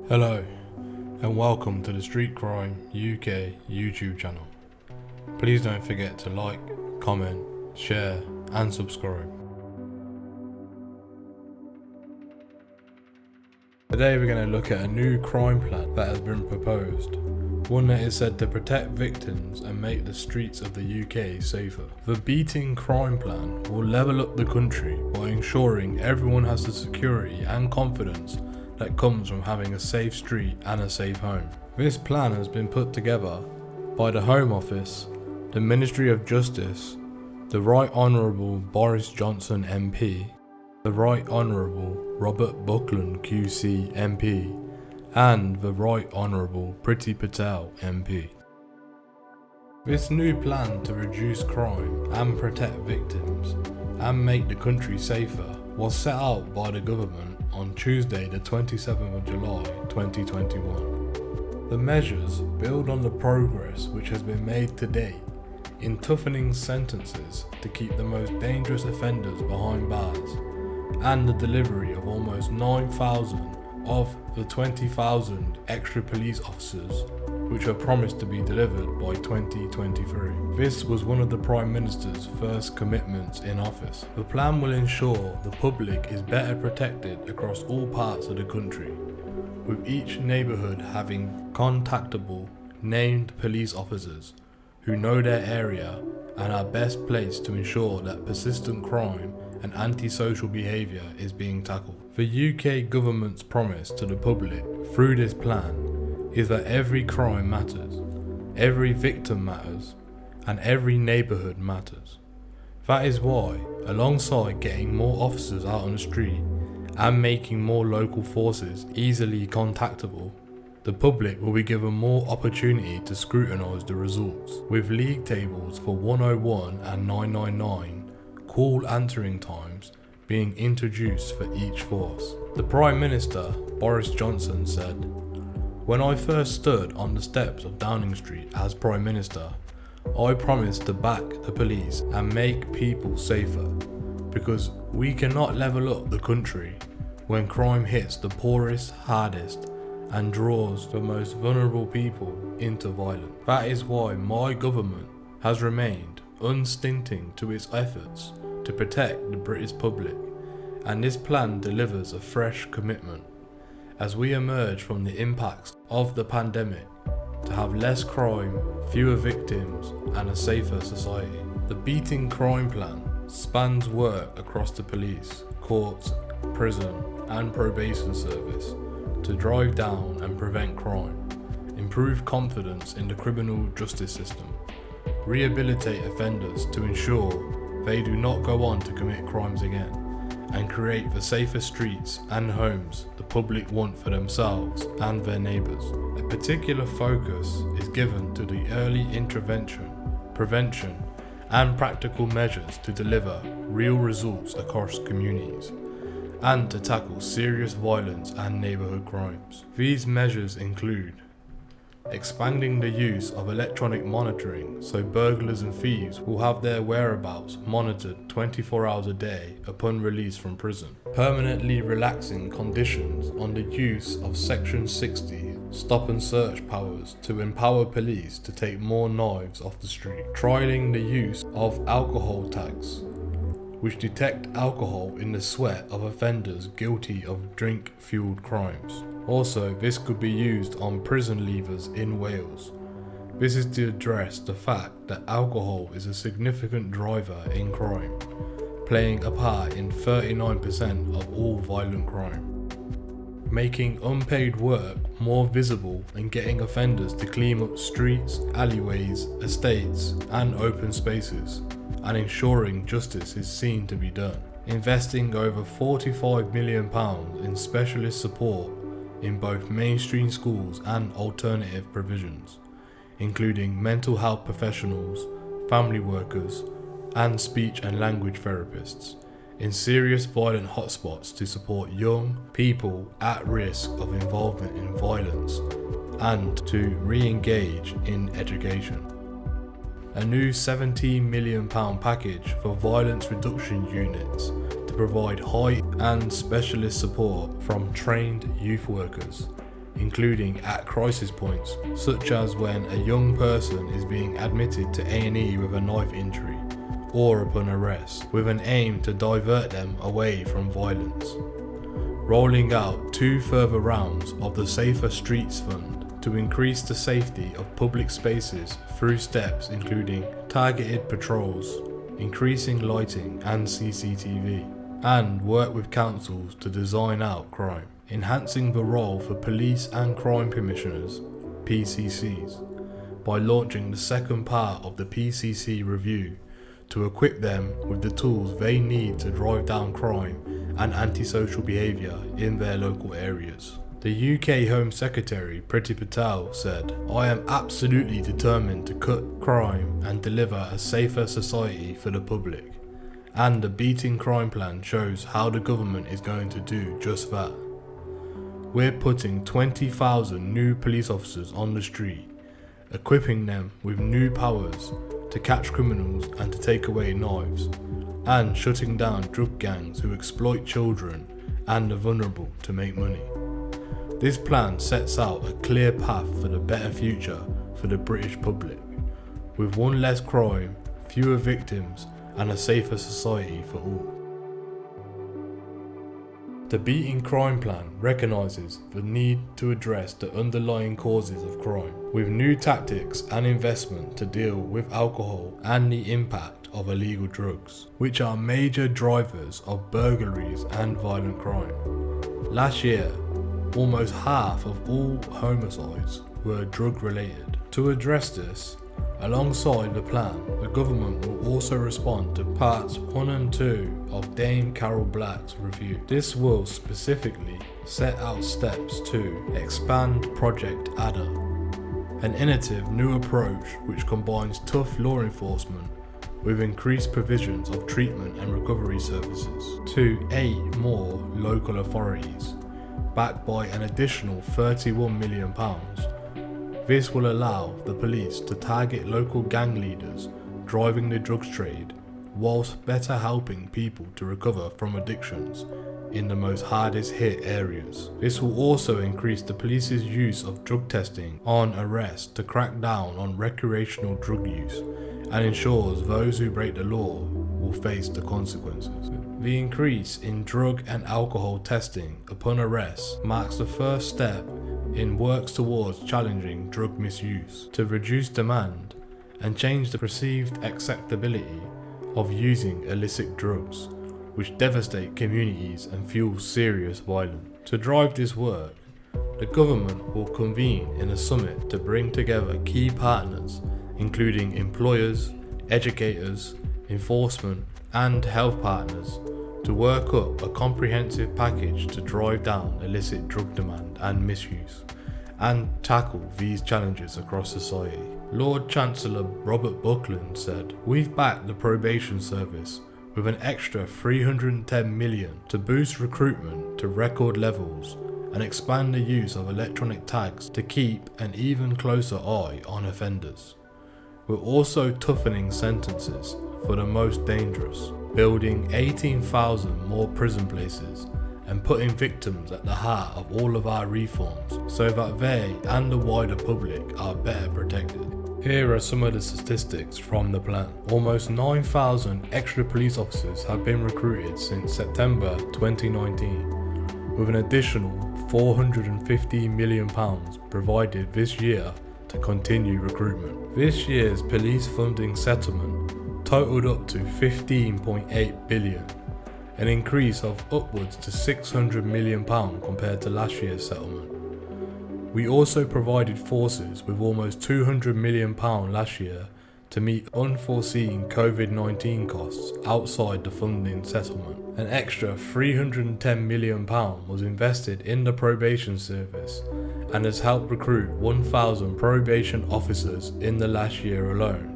Hello and welcome to the Street Crime UK YouTube channel. Please don't forget to like, comment, share and subscribe. Today we're going to look at a new crime plan that has been proposed. One that is said to protect victims and make the streets of the UK safer. The Beating Crime Plan will level up the country by ensuring everyone has the security and confidence that comes from having a safe street and a safe home. This plan has been put together by the Home Office, the Ministry of Justice, the Right Honourable Boris Johnson MP, the Right Honourable Robert Buckland QC MP, and the Right Honourable Priti Patel MP. This new plan to reduce crime and protect victims and make the country safer was set out by the government on Tuesday the 27th of July 2021. The measures build on the progress which has been made to date in toughening sentences to keep the most dangerous offenders behind bars and the delivery of almost 9,000 of the 20,000 extra police officers which are promised to be delivered by 2023. This was one of the Prime Minister's first commitments in office. The plan will ensure the public is better protected across all parts of the country, with each neighbourhood having contactable, named police officers who know their area and are best placed to ensure that persistent crime and antisocial behaviour is being tackled. The UK government's promise to the public through this plan is that every crime matters, every victim matters, and every neighbourhood matters. That is why, alongside getting more officers out on the street and making more local forces easily contactable, the public will be given more opportunity to scrutinise the results, with league tables for 101 and 999 call answering times being introduced for each force. The Prime Minister, Boris Johnson, said, "When I first stood on the steps of Downing Street as Prime Minister, I promised to back the police and make people safer, because we cannot level up the country when crime hits the poorest, hardest, and draws the most vulnerable people into violence. That is why my government has remained unstinting to its efforts to protect the British public, and this plan delivers a fresh commitment as we emerge from the impacts of the pandemic to have less crime, fewer victims, and a safer society." The Beating Crime Plan spans work across the police, courts, prison, and probation service to drive down and prevent crime, improve confidence in the criminal justice system, rehabilitate offenders to ensure they do not go on to commit crimes again, and create the safer streets and homes the public want for themselves and their neighbours. A particular focus is given to the early intervention, prevention, and practical measures to deliver real results across communities, and to tackle serious violence and neighbourhood crimes. These measures include expanding the use of electronic monitoring so burglars and thieves will have their whereabouts monitored 24 hours a day upon release from prison. Permanently relaxing conditions on the use of Section 60 stop and search powers to empower police to take more knives off the street. Trialling the use of alcohol tags, which detect alcohol in the sweat of offenders guilty of drink-fueled crimes. Also, this could be used on prison leavers in Wales. This is to address the fact that alcohol is a significant driver in crime, playing a part in 39% of all violent crime. Making unpaid work more visible and getting offenders to clean up streets, alleyways, estates, and open spaces, and ensuring justice is seen to be done. Investing over £45 million in specialist support in both mainstream schools and alternative provisions, including mental health professionals, family workers, and speech and language therapists in serious violent hotspots to support young people at risk of involvement in violence and to re-engage in education. A new £17 million package for violence reduction units to provide high and specialist support from trained youth workers, including at crisis points, such as when a young person is being admitted to A&E with a knife injury, or upon arrest, with an aim to divert them away from violence. Rolling out 2 further rounds of the Safer Streets Fund to increase the safety of public spaces through steps including targeted patrols, increasing lighting and CCTV, and work with councils to design out crime. Enhancing the role for police and crime commissioners, PCCs, by launching the second part of the PCC review to equip them with the tools they need to drive down crime and antisocial behaviour in their local areas. The UK Home Secretary Priti Patel said, "I am absolutely determined to cut crime and deliver a safer society for the public, and the Beating Crime Plan shows how the government is going to do just that. We're putting 20,000 new police officers on the street, equipping them with new powers to catch criminals and to take away knives, and shutting down drug gangs who exploit children and the vulnerable to make money. This plan sets out a clear path for the better future for the British public, with 1 less crime, fewer victims, and a safer society for all." The Beating Crime Plan recognises the need to address the underlying causes of crime, with new tactics and investment to deal with alcohol and the impact of illegal drugs, which are major drivers of burglaries and violent crime. Last year, almost half of all homicides were drug related. To address this, alongside the plan, the government will also respond to parts 1 and 2 of Dame Carol Black's review. This will specifically set out steps to expand Project Adder, an innovative new approach which combines tough law enforcement with increased provisions of treatment and recovery services, to 8 more local authorities, backed by an additional £31 million. This will allow the police to target local gang leaders driving the drugs trade, whilst better helping people to recover from addictions in the most hardest hit areas. This will also increase the police's use of drug testing on arrest to crack down on recreational drug use, and ensures those who break the law will face the consequences. The increase in drug and alcohol testing upon arrest marks the first step in works towards challenging drug misuse to reduce demand and change the perceived acceptability of using illicit drugs, which devastate communities and fuel serious violence. To drive this work, the government will convene in a summit to bring together key partners including employers, educators, enforcement and health partners to work up a comprehensive package to drive down illicit drug demand and misuse, and tackle these challenges across society. Lord Chancellor Robert Buckland said, "We've backed the probation service with an extra £310 million to boost recruitment to record levels and expand the use of electronic tags to keep an even closer eye on offenders. We're also toughening sentences for the most dangerous, building 18,000 more prison places and putting victims at the heart of all of our reforms so that they and the wider public are better protected." Here are some of the statistics from the plan. Almost 9,000 extra police officers have been recruited since September 2019, with an additional £450 million provided this year to continue recruitment. This year's police funding settlement totalled up to £15.8 billion, an increase of upwards to £600 million compared to last year's settlement. We also provided forces with almost £200 million last year to meet unforeseen COVID-19 costs outside the funding settlement. An extra £310 million was invested in the probation service and has helped recruit 1,000 probation officers in the last year alone.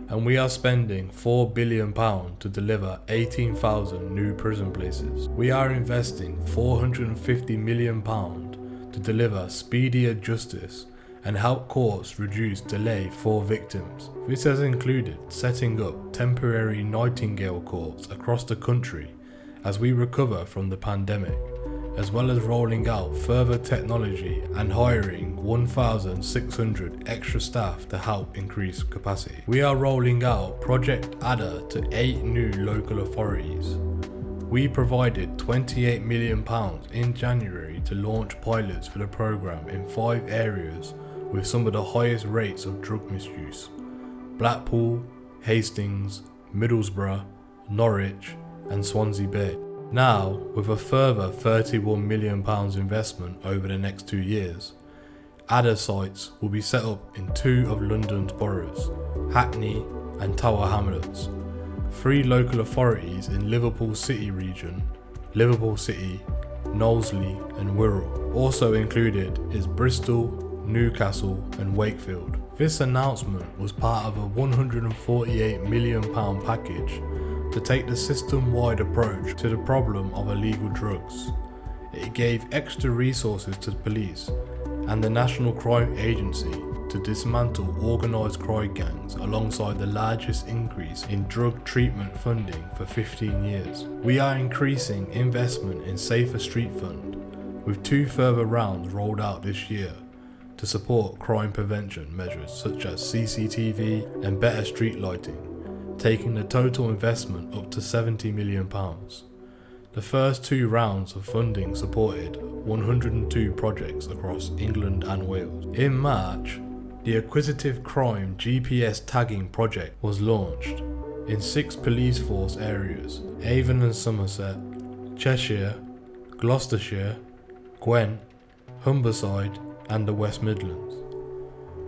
And we are spending £4 billion to deliver 18,000 new prison places. We are investing £450 million to deliver speedier justice and help courts reduce delay for victims. This has included setting up temporary Nightingale courts across the country as we recover from the pandemic, as well as rolling out further technology and hiring 1,600 extra staff to help increase capacity. We are rolling out Project Adder to 8 new local authorities. We provided £28 million in January to launch pilots for the programme in 5 areas with some of the highest rates of drug misuse: Blackpool, Hastings, Middlesbrough, Norwich and Swansea Bay. Now, with a further £31 million investment over the next 2 years, Adder sites will be set up in 2 of London's boroughs, Hackney and Tower Hamlets. 3 local authorities in Liverpool City region, Liverpool City, Knowsley and Wirral. Also included is Bristol, Newcastle and Wakefield. This announcement was part of a £148 million package to take the system-wide approach to the problem of illegal drugs. It gave extra resources to the police and the National Crime Agency to dismantle organised crime gangs alongside the largest increase in drug treatment funding for 15 years. We are increasing investment in Safer Street Fund, with 2 further rounds rolled out this year to support crime prevention measures such as CCTV and better street lighting, taking the total investment up to £70 million. The first 2 rounds of funding supported 102 projects across England and Wales. In March, the Acquisitive Crime GPS tagging project was launched in 6 police force areas: Avon and Somerset, Cheshire, Gloucestershire, Gwent, Humberside and the West Midlands.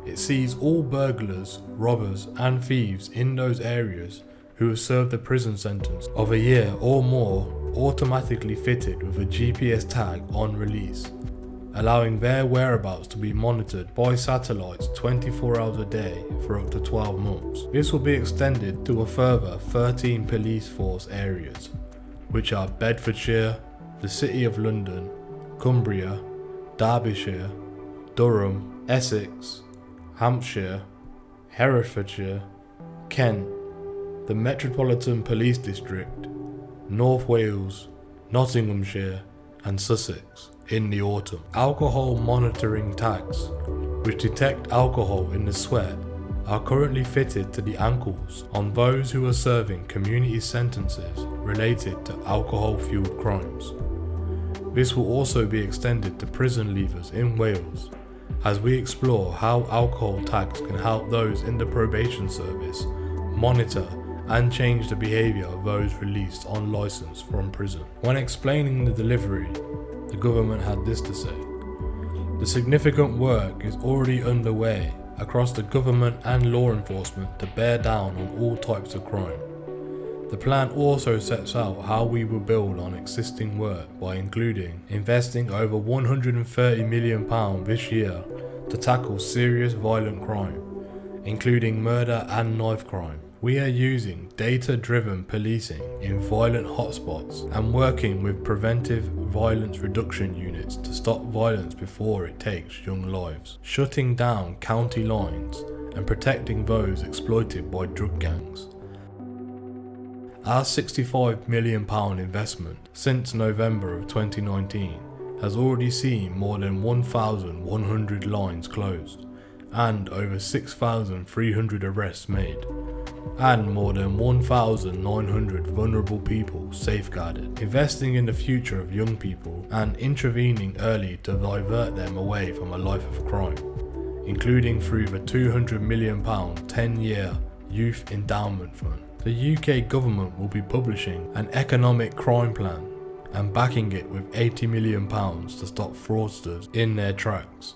It sees all burglars, robbers and thieves in those areas who have served a prison sentence of a year or more automatically fitted with a GPS tag on release, allowing their whereabouts to be monitored by satellites 24 hours a day for up to 12 months. This will be extended to a further 13 police force areas, which are Bedfordshire, the City of London, Cumbria, Derbyshire, Durham, Essex, Hampshire, Herefordshire, Kent, the Metropolitan Police District, North Wales, Nottinghamshire and Sussex in the autumn. Alcohol monitoring tags, which detect alcohol in the sweat, are currently fitted to the ankles on those who are serving community sentences related to alcohol-fueled crimes. This will also be extended to prison leavers in Wales, as we explore how alcohol tags can help those in the probation service monitor and change the behaviour of those released on licence from prison. When explaining the delivery, the government had this to say: "The significant work is already underway across the government and law enforcement to bear down on all types of crime. The plan also sets out how we will build on existing work by including investing over £130 million this year to tackle serious violent crime, including murder and knife crime. We are using data-driven policing in violent hotspots and working with preventive violence reduction units to stop violence before it takes young lives, shutting down county lines and protecting those exploited by drug gangs. Our £65 million investment since November of 2019 has already seen more than 1,100 lines closed and over 6,300 arrests made, and more than 1,900 vulnerable people safeguarded. Investing in the future of young people and intervening early to divert them away from a life of crime, including through the £200 million 10-year Youth Endowment Fund. The UK government will be publishing an economic crime plan and backing it with £80 million to stop fraudsters in their tracks.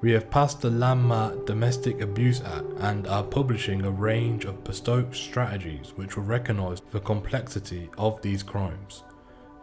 We have passed the landmark Domestic Abuse Act and are publishing a range of bespoke strategies which will recognise the complexity of these crimes.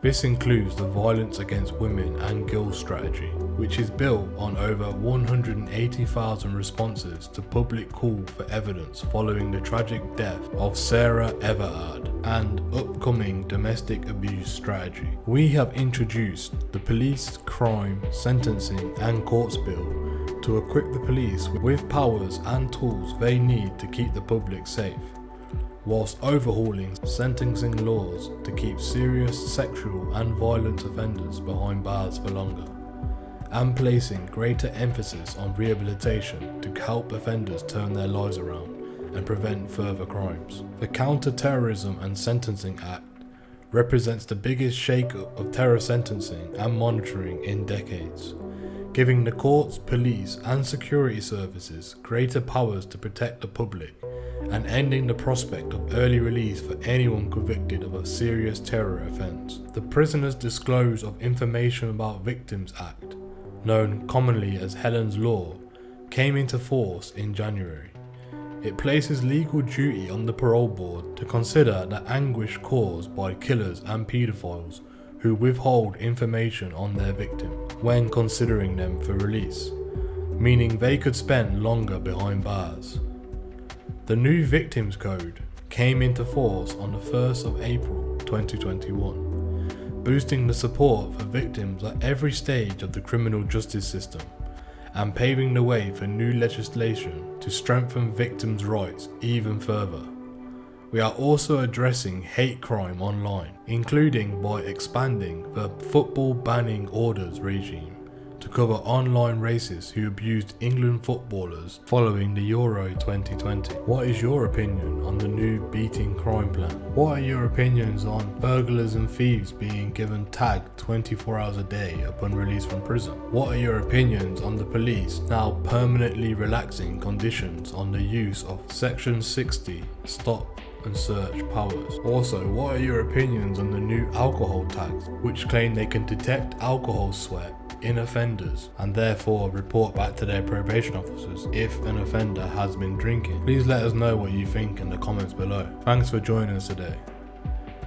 This includes the Violence Against Women and Girls strategy, which is built on over 180,000 responses to public call for evidence following the tragic death of Sarah Everard, and upcoming domestic abuse strategy. We have introduced the Police, Crime, Sentencing and Courts Bill to equip the police with powers and tools they need to keep the public safe. whilst overhauling sentencing laws to keep serious sexual and violence offenders behind bars for longer, and placing greater emphasis on rehabilitation to help offenders turn their lives around and prevent further crimes. The Counter-Terrorism and Sentencing Act represents the biggest shake-up of terror sentencing and monitoring in decades, giving the courts, police and security services greater powers to protect the public and ending the prospect of early release for anyone convicted of a serious terror offence. The Prisoners Disclose of Information About Victims Act, known commonly as Helen's Law, came into force in January. It places legal duty on the parole board to consider the anguish caused by killers and paedophiles who withhold information on their victims when considering them for release, meaning they could spend longer behind bars. The new Victims Code came into force on the 1st of April 2021, boosting the support for victims at every stage of the criminal justice system and paving the way for new legislation to strengthen victims' rights even further. We are also addressing hate crime online, including by expanding the football banning orders regime to cover online racists who abused England footballers following the Euro 2020. What is your opinion on the new beating crime plan? What are your opinions on burglars and thieves being given tag 24 hours a day upon release from prison? What are your opinions on the police now permanently relaxing conditions on the use of Section 60 stop and search powers? Also, what are your opinions on the new alcohol tags, which claim they can detect alcohol sweat in offenders and therefore report back to their probation officers if an offender has been drinking? Please let us know what you think in the comments below. Thanks for joining us today.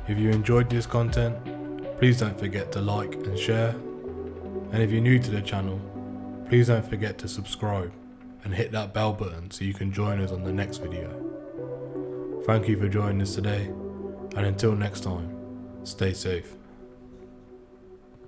If you enjoyed this content, please don't forget to like and share, and if you're new to the channel, please don't forget to subscribe and hit that bell button so you can join us on the next video. Thank you for joining us today, and until next time, stay safe.